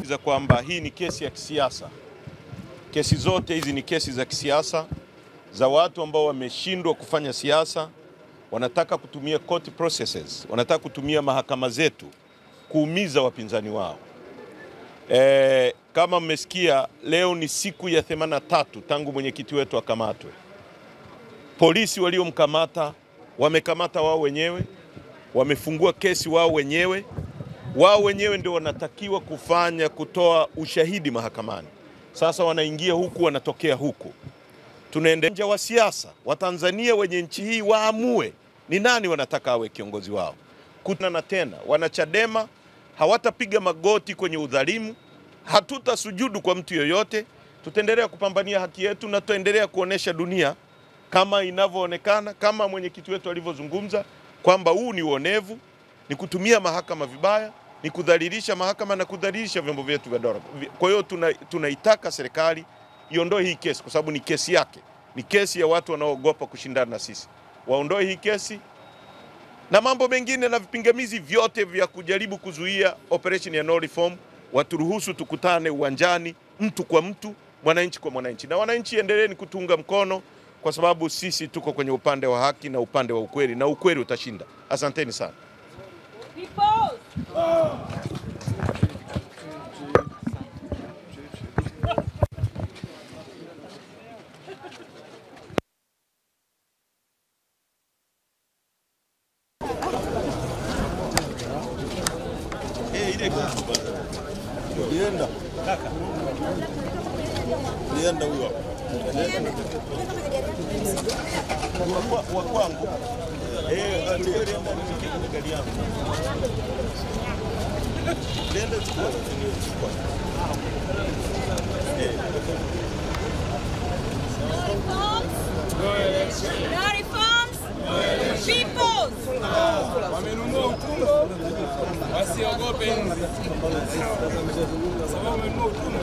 za kwamba hii ni kesi ya kisiasa. Kesi zote hizi ni kesi za kisiasa za watu ambao wameshindwa kufanya siasa, wanataka kutumia court processes, wanataka kutumia mahakama zetu kuumiza wapinzani wao. Kama mmesikia, leo ni siku ya 83 tangu mwenyekiti wetu akamatwe. Polisi waliomkamata wamekamata wao wenyewe, wamefungua kesi wao wenyewe. Wao wenyewe ndio wanatakiwa kutoa ushahidi mahakamani. Sasa wanaingia huku, wanatokea huku. Tunaendelea wa siasa, Watanzania wenye nchi hii waamue ni nani wanataka awe kiongozi wao. Kutana tena, wanachadema hawatapiga magoti kwenye udhalimu, hatutasujudu kwa mtu yoyote. Tutaendelea kupambania haki yetu na tutaendelea kuonesha dunia kama inavyoonekana, kama mwenyekiti wetu alivyozungumza kwamba huu ni uonevu, ni kutumia mahakama vibaya, ni kudhalilisha mahakama na kudhalilisha vyombo vyetu vya dola. Kwa hiyo tunaitaka serikali iondoe hii kesi, kwa sababu ni kesi yake, ni kesi ya watu wanaoogopa kushindana na sisi. Waondoe hii kesi na mambo mengine na vipingamizi vyote vya kujaribu kuzuia operation ya no reform. Waturuhusu tukutane uwanjani, mtu kwa mtu, mwananchi kwa mwananchi, na wananchi endeleeni kutunga mkono, kwa sababu sisi tuko kwenye upande wa haki na upande wa ukweli, na ukweli utashinda. Asanteni sana. Lienda huyo wa kwangu. Gari yangu. Lienda chukua. No reforms. Peoples. Wamenunua utumwa, wasiogope nzi. Sababu wamenunua utumwa.